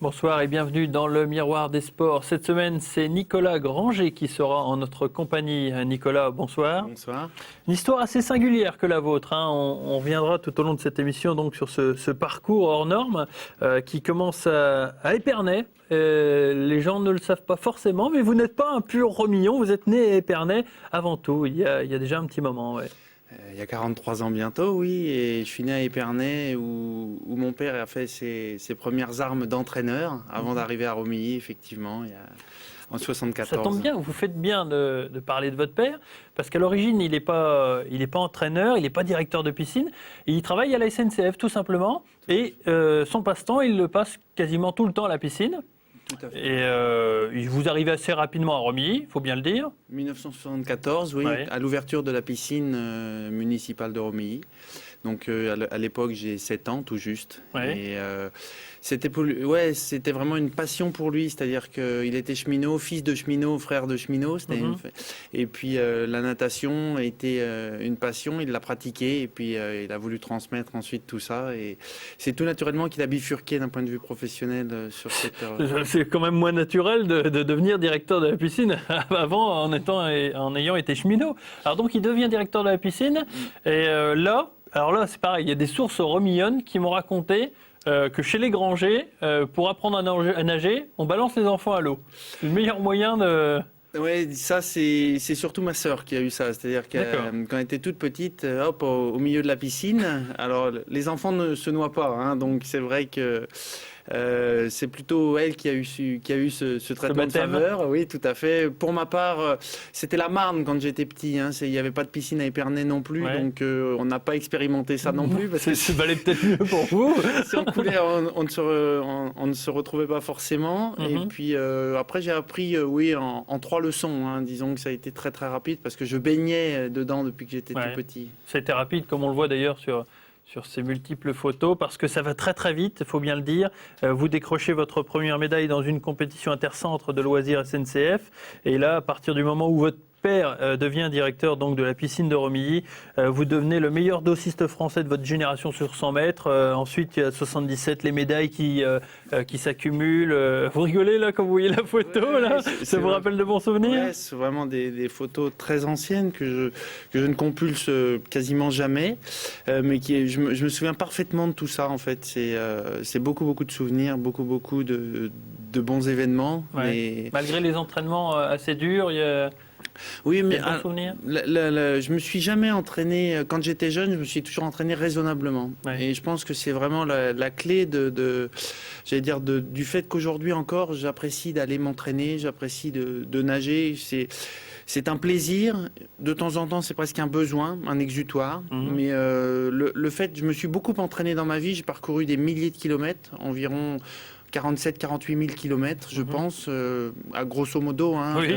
Bonsoir et bienvenue dans le Miroir des Sports. Cette semaine, c'est Nicolas Granger qui sera en notre compagnie. Nicolas, bonsoir. Bonsoir. Une histoire assez singulière que la vôtre. On reviendra tout au long de cette émission donc sur ce parcours hors norme qui commence à Épernay. Les gens ne le savent pas forcément, mais vous n'êtes pas un pur Romillon. Vous êtes né à Épernay avant tout. Il y a déjà un petit moment. Ouais. Il y a 43 ans bientôt, oui, et je suis né à Épernay où mon père a fait ses premières armes d'entraîneur avant d'arriver à Romilly, effectivement, en 74. Ça tombe bien, vous faites bien de parler de votre père, parce qu'à l'origine, il n'est pas entraîneur, il n'est pas directeur de piscine, il travaille à la SNCF tout simplement, et son passe-temps, il le passe quasiment tout le temps à la piscine. Tout à fait. Et vous arrivez assez rapidement à Romilly, il faut bien le dire. 1974, oui, Ouais. à l'ouverture de la piscine municipale de Romilly. Donc à l'époque, j'ai 7 ans tout juste. Ouais. Et c'était vraiment une passion pour lui, c'est-à-dire qu'il était cheminot, fils de cheminot, frère de cheminot. Et puis la natation était une passion, il l'a pratiquée et puis il a voulu transmettre ensuite tout ça. Et c'est tout naturellement qu'il a bifurqué d'un point de vue professionnel sur cette... C'est quand même moins naturel de devenir directeur de la piscine avant en ayant été cheminot. Alors donc il devient directeur de la piscine et là c'est pareil, il y a des sources romillonnes qui m'ont raconté que chez les Granger, pour apprendre à nager, on balance les enfants à l'eau. C'est le meilleur moyen de... Oui, ça c'est surtout ma sœur qui a eu ça. C'est-à-dire quand elle était toute petite, au milieu de la piscine. Alors les enfants ne se noient pas, hein, donc c'est vrai que c'est plutôt elle qui a eu ce traitement de faveur. Oui, tout à fait. Pour ma part, c'était la Marne quand j'étais petit. Hein. Il n'y avait pas de piscine à Épernay non plus, donc on n'a pas expérimenté ça non plus. Parce que ça valait peut-être mieux pour vous. Si on coulait, on ne se retrouvait pas forcément. Et puis après, j'ai appris, en 3 leçons. Hein. Disons que ça a été très très rapide parce que je baignais dedans depuis que j'étais tout petit. Ça a été rapide, comme on le voit d'ailleurs sur ces multiples photos, parce que ça va très très vite, il faut bien le dire. Vous décrochez votre première médaille dans une compétition intercentre de loisirs SNCF, et là, à partir du moment où votre père devient directeur donc de la piscine de Romilly, vous devenez le meilleur dossiste français de votre génération sur 100 mètres. Ensuite, il y a 77, les médailles qui s'accumulent. Vous rigolez là quand vous voyez la photo là. Ça vous rappelle de bons souvenirs? Ouais, c'est vraiment des photos très anciennes que je ne compulse quasiment jamais, mais je me souviens parfaitement de tout ça en fait. C'est beaucoup de souvenirs, beaucoup de bons événements. Ouais. Malgré les entraînements assez durs, il y a... Oui, mais je me suis jamais entraîné. Quand j'étais jeune, je me suis toujours entraîné raisonnablement. Ouais. Et je pense que c'est vraiment la clé du fait qu'aujourd'hui encore, j'apprécie d'aller m'entraîner, j'apprécie de nager. C'est un plaisir. De temps en temps, c'est presque un besoin, un exutoire. Mais le fait, je me suis beaucoup entraîné dans ma vie. J'ai parcouru des milliers de kilomètres, environ 47-48 000 kilomètres, je pense, à grosso modo, hein, oui.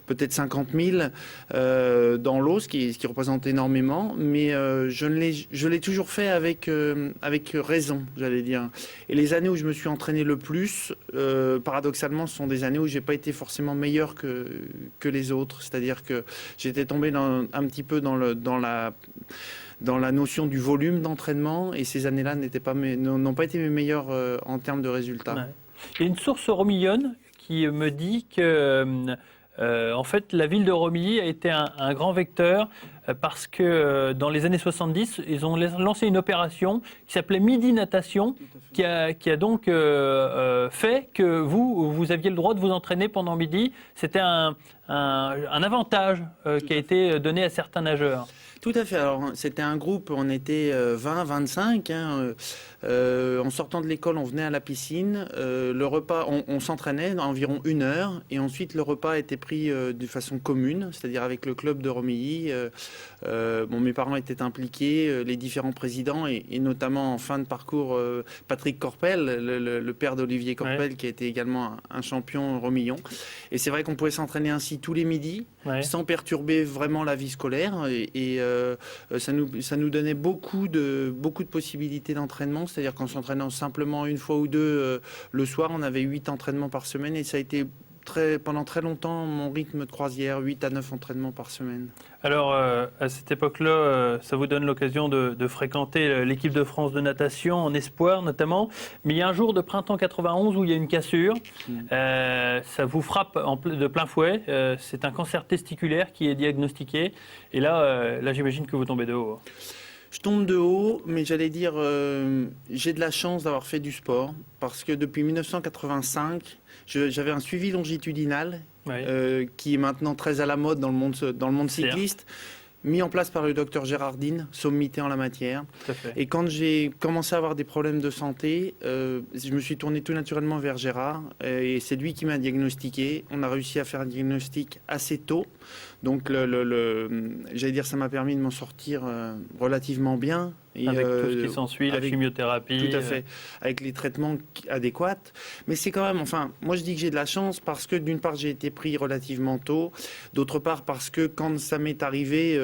Peut-être 50 000 dans l'eau, ce qui représente énormément, mais je l'ai toujours fait avec raison, j'allais dire. Et les années où je me suis entraîné le plus, paradoxalement, ce sont des années où j'ai pas été forcément meilleur que les autres. C'est-à-dire que j'étais tombé un petit peu dans la notion du volume d'entraînement, et ces années-là n'ont pas été mes meilleures en termes de résultats. Ouais. Il y a une source romillonne qui me dit que en fait, la ville de Romilly a été un grand vecteur parce que dans les années 70, ils ont lancé une opération qui s'appelait Midi Natation, qui a donc fait que vous aviez le droit de vous entraîner pendant midi. C'était un avantage qui a été donné à certains nageurs. Tout à fait. Alors, c'était un groupe, on était 20, 25. Hein, en sortant de l'école, on venait à la piscine. Le repas, on s'entraînait environ 1 heure. Et ensuite, le repas était pris de façon commune, c'est-à-dire avec le club de Romilly. Mes parents étaient impliqués, les différents présidents, et notamment en fin de parcours, Patrick Corpel, le père d'Olivier Corpel, qui a été également un champion romillon. Et c'est vrai qu'on pouvait s'entraîner ainsi tous les midis, sans perturber vraiment la vie scolaire. Et ça nous donnait beaucoup de possibilités d'entraînement, c'est-à-dire qu'en s'entraînant simplement 1 fois ou 2 le soir, on avait 8 entraînements par semaine, et ça a été pendant très longtemps mon rythme de croisière, 8 à 9 entraînements par semaine. Alors, à cette époque-là, ça vous donne l'occasion de fréquenter l'équipe de France de natation en espoir notamment. Mais il y a un jour de printemps 91 où il y a une cassure. Ça vous frappe de plein fouet. C'est un cancer testiculaire qui est diagnostiqué. Et là, j'imagine que vous tombez de haut. Je tombe de haut, mais j'allais dire, j'ai de la chance d'avoir fait du sport. Parce que depuis 1985, j'avais un suivi longitudinal qui est maintenant très à la mode dans le monde cycliste, mis en place par le docteur Gérardine, sommité en la matière. Et quand j'ai commencé à avoir des problèmes de santé, je me suis tourné tout naturellement vers Gérard, et c'est lui qui m'a diagnostiqué. On a réussi à faire un diagnostic assez tôt. Donc, j'allais dire, ça m'a permis de m'en sortir relativement bien. Et avec tout ce qui s'ensuit, la chimiothérapie. Tout à fait, avec les traitements adéquats. Mais c'est quand même, moi je dis que j'ai de la chance parce que d'une part j'ai été pris relativement tôt, d'autre part parce que quand ça m'est arrivé,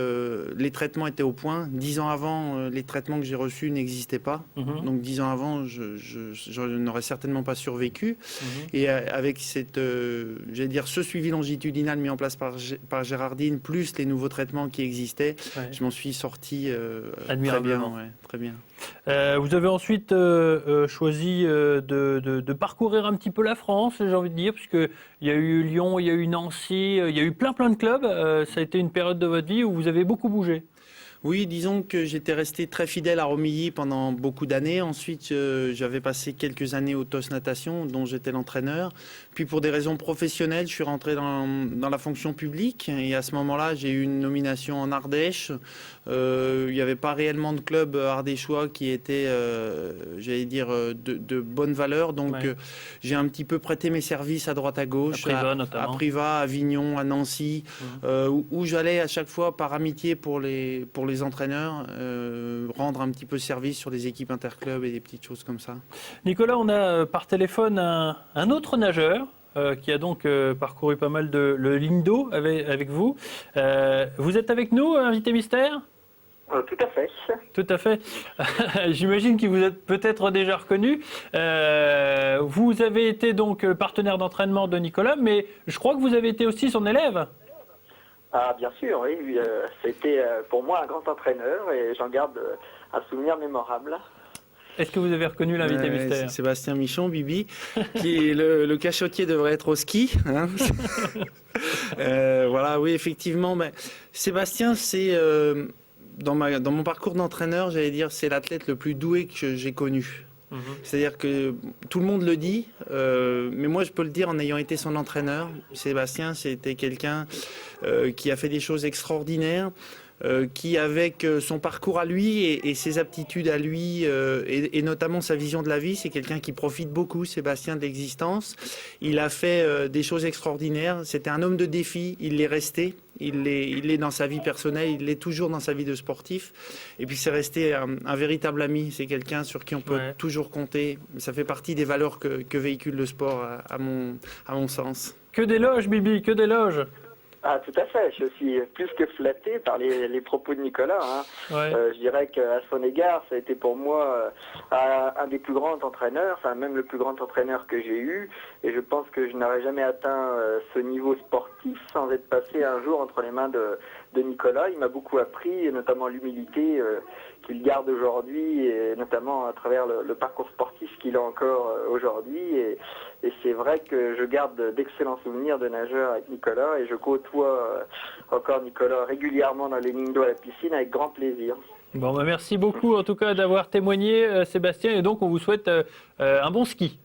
les traitements étaient au point. 10 ans avant, les traitements que j'ai reçus n'existaient pas. Donc 10 ans avant, je n'aurais certainement pas survécu. Et avec j'allais dire, ce suivi longitudinal mis en place par Gérardine, plus les nouveaux traitements qui existaient, je m'en suis sorti très bien. Ouais, très bien. Vous avez ensuite choisi de parcourir un petit peu la France, j'ai envie de dire, puisqu'il y a eu Lyon, il y a eu Nancy, il y a eu plein de clubs. Ça a été une période de votre vie où vous avez beaucoup bougé. Oui, disons que j'étais resté très fidèle à Romilly pendant beaucoup d'années. Ensuite, j'avais passé quelques années au TOS Natation, dont j'étais l'entraîneur. Puis pour des raisons professionnelles, je suis rentré dans la fonction publique. Et à ce moment-là, j'ai eu une nomination en Ardèche. Il n'y avait pas réellement de club ardéchois qui était, j'allais dire, de bonne valeur. Donc j'ai un petit peu prêté mes services à droite à gauche, à Privas, à Avignon, à Nancy, où j'allais à chaque fois par amitié pour les entraîneurs, rendre un petit peu service sur les équipes interclubs et des petites choses comme ça. Nicolas, on a par téléphone un autre nageur qui a donc parcouru pas mal le ligne d'eau avec vous. Vous êtes avec nous, invité mystère ? Tout à fait. Tout à fait. J'imagine que vous êtes peut-être déjà reconnu. Vous avez été donc partenaire d'entraînement de Nicolas, mais je crois que vous avez été aussi son élève. Ah, bien sûr, oui. C'était pour moi un grand entraîneur et j'en garde un souvenir mémorable. Est-ce que vous avez reconnu l'invité mystère ? Sébastien Michon, Bibi, qui est le cachotier devrait être au ski. Hein. Voilà, oui, effectivement. Sébastien, c'est dans mon parcours d'entraîneur, j'allais dire, c'est l'athlète le plus doué que j'ai connu. C'est-à-dire que tout le monde le dit, mais moi je peux le dire en ayant été son entraîneur. Sébastien, c'était quelqu'un qui a fait des choses extraordinaires, qui avec son parcours à lui et ses aptitudes à lui, et notamment sa vision de la vie, c'est quelqu'un qui profite beaucoup, Sébastien, de l'existence. Il a fait des choses extraordinaires, c'était un homme de défi, il l'est resté. Il l'est dans sa vie personnelle, il l'est toujours dans sa vie de sportif. Et puis c'est resté un véritable ami. C'est quelqu'un sur qui on peut toujours compter. Ça fait partie des valeurs que véhicule le sport, à mon sens. Que d'éloges, Bibi, que d'éloges. Ah, tout à fait. Je suis plus que flatté par les propos de Nicolas. Hein. Je dirais qu'à son égard, ça a été pour moi un des plus grands entraîneurs, enfin même le plus grand entraîneur que j'ai eu. Et je pense que je n'aurais jamais atteint ce niveau sportif sans être passé un jour entre les mains de Nicolas. Il m'a beaucoup appris, et notamment l'humilité qu'il garde aujourd'hui, et notamment à travers le parcours sportif qu'il a encore aujourd'hui. Et c'est vrai que je garde d'excellents souvenirs de nageurs avec Nicolas, et je côtoie encore Nicolas régulièrement dans les lignes d'eau à la piscine avec grand plaisir. Bon, merci beaucoup en tout cas d'avoir témoigné, Sébastien, et donc on vous souhaite un bon ski.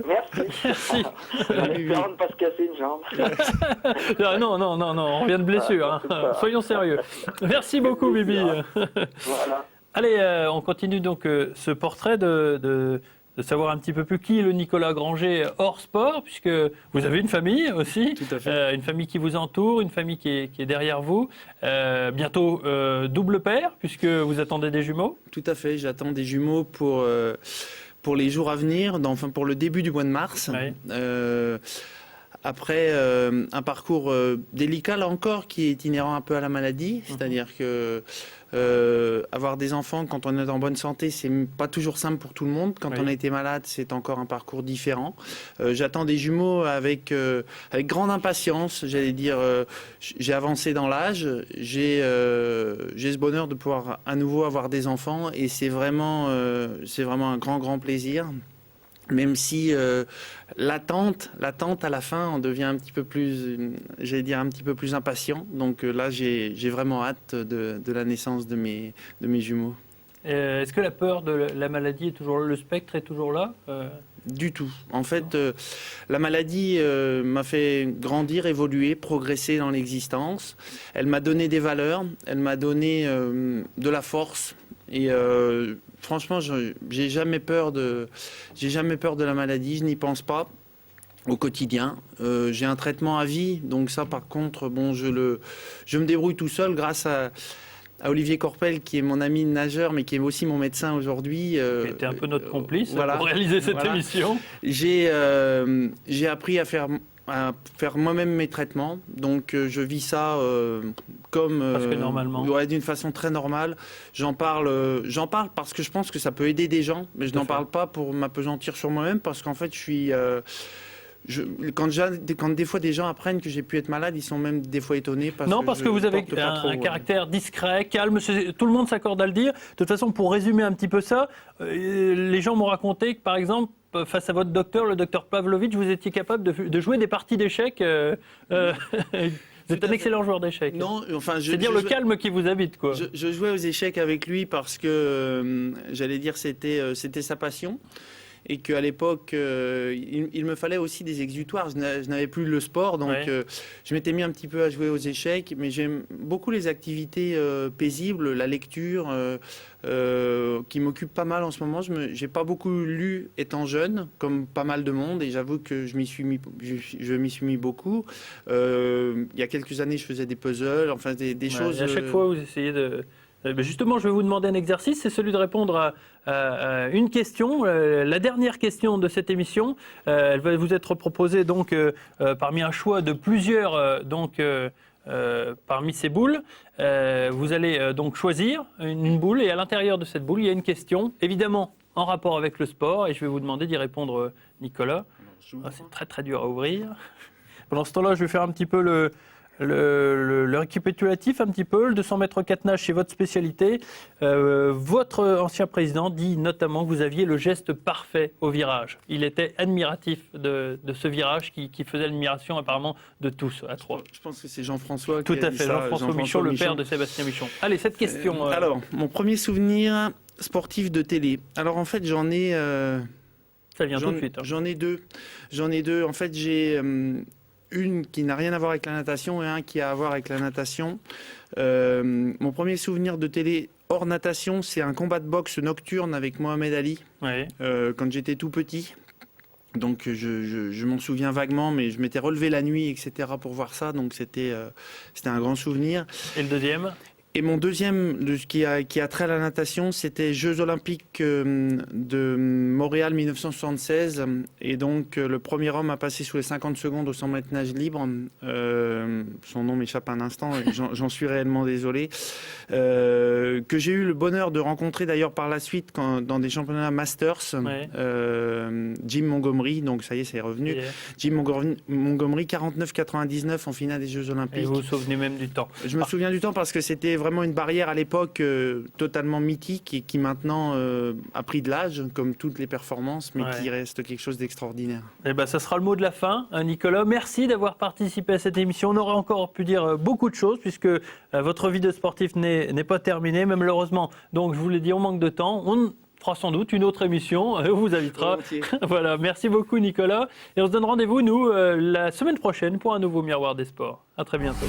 Merci. En espérant ne pas se casser une jambe. Non, on revient de blessure. Soyons sérieux. Merci beaucoup, Bibi. Voilà. Allez, on continue donc ce portrait de savoir un petit peu plus qui est le Nicolas Granger hors sport, puisque vous avez une famille aussi. Tout à fait. Une famille qui vous entoure, une famille qui est derrière vous. Bientôt double père, puisque vous attendez des jumeaux. Tout à fait, j'attends des jumeaux pour les jours à venir, pour le début du mois de mars. Oui. Après, un parcours délicat, là encore, qui est inhérent un peu à la maladie. C'est-à-dire que avoir des enfants quand on est en bonne santé, c'est pas toujours simple pour tout le monde. Quand on a été malade, c'est encore un parcours différent. J'attends des jumeaux avec grande impatience. J'allais dire, j'ai avancé dans l'âge. J'ai ce bonheur de pouvoir à nouveau avoir des enfants. Et c'est vraiment un grand plaisir. Même si l'attente à la fin, on devient un petit peu plus, j'allais dire un petit peu plus impatient. Donc là, j'ai vraiment hâte de la naissance de mes jumeaux. Est-ce que la peur de la maladie est toujours là, le spectre est toujours là Du tout. En fait, la maladie m'a fait grandir, évoluer, progresser dans l'existence. Elle m'a donné des valeurs, elle m'a donné de la force. Et franchement, j'ai jamais peur de la maladie. Je n'y pense pas au quotidien. J'ai un traitement à vie, donc ça, par contre, bon, je me débrouille tout seul grâce à Olivier Corpel, qui est mon ami nageur, mais qui est aussi mon médecin aujourd'hui. Qui était un peu notre complice pour réaliser cette émission. J'ai appris à faire moi-même mes traitements, donc je vis ça comme parce que normalement, d'une façon très normale. J'en parle parce que je pense que ça peut aider des gens, mais je n'en parle pas pour m'appesantir sur moi-même, parce qu'en fait, quand des fois des gens apprennent que j'ai pu être malade, ils sont même des fois étonnés. Parce que vous avez un caractère discret, calme, tout le monde s'accorde à le dire. De toute façon, pour résumer un petit peu ça, les gens m'ont raconté que, par exemple, face à votre docteur, le docteur Pavlovitch, vous étiez capable de jouer des parties d'échecs. Vous êtes un excellent joueur d'échecs. Non, enfin, c'est dire le calme qui vous habite, quoi. Je jouais aux échecs avec lui parce que, j'allais dire, c'était sa passion. Et qu'à l'époque, il me fallait aussi des exutoires. Je n'avais plus le sport, donc je m'étais mis un petit peu à jouer aux échecs. Mais j'aime beaucoup les activités paisibles, la lecture, qui m'occupe pas mal en ce moment. Je n'ai pas beaucoup lu étant jeune, comme pas mal de monde, et j'avoue que je m'y suis mis beaucoup. Il y a quelques années, je faisais des puzzles, enfin des choses... Et à chaque fois, vous essayez de... Justement, je vais vous demander un exercice, c'est celui de répondre à une question, la dernière question de cette émission. Elle va vous être proposée donc parmi un choix de plusieurs parmi ces boules. Vous allez donc choisir une boule et à l'intérieur de cette boule, il y a une question, évidemment en rapport avec le sport, et je vais vous demander d'y répondre, Nicolas. C'est très très dur à ouvrir. Pendant ce temps-là, je vais faire un petit peu le récapitulatif un petit peu, le 200 mètres 4 nages, c'est votre spécialité. Votre ancien président dit notamment que vous aviez le geste parfait au virage. Il était admiratif de ce virage qui faisait l'admiration apparemment de tous à trois. Je pense que c'est Jean-François qui a dit ça. Tout à fait, Jean-François Michon, le père de Sébastien Michon. Allez, cette question... Alors, mon premier souvenir sportif de télé. Alors en fait, j'en ai... ça vient tout de suite. J'en ai deux. En fait, j'ai... une qui n'a rien à voir avec la natation et un qui a à voir avec la natation. Mon premier souvenir de télé hors natation, c'est un combat de boxe nocturne avec Mohamed Ali, quand j'étais tout petit. Donc je m'en souviens vaguement, mais je m'étais relevé la nuit, etc. pour voir ça, donc c'était un grand souvenir. Et le deuxième ? Et mon deuxième, qui a trait à la natation, c'était Jeux Olympiques de Montréal 1976. Et donc, le premier homme à passer sous les 50 secondes au 100 mètres nage libre. Son nom m'échappe un instant, j'en suis réellement désolé. Que j'ai eu le bonheur de rencontrer d'ailleurs par la suite dans des championnats Masters. Jim Montgomery, donc ça y est, c'est revenu. Jim Montgomery, 49-99 en finale des Jeux Olympiques. Et vous vous souvenez même du temps ? Je me souviens du temps parce que c'était vraiment une barrière à l'époque totalement mythique et qui maintenant a pris de l'âge, comme toutes les performances, mais qui reste quelque chose d'extraordinaire. Eh ben, ça sera le mot de la fin, Nicolas. Merci d'avoir participé à cette émission. On aurait encore pu dire beaucoup de choses puisque votre vie de sportif n'est pas terminée, mais malheureusement. Donc, je vous l'ai dit, on manque de temps. On fera sans doute une autre émission. On vous invitera. Voilà. Merci beaucoup, Nicolas. Et on se donne rendez-vous, nous, la semaine prochaine pour un nouveau Miroir des Sports. À très bientôt.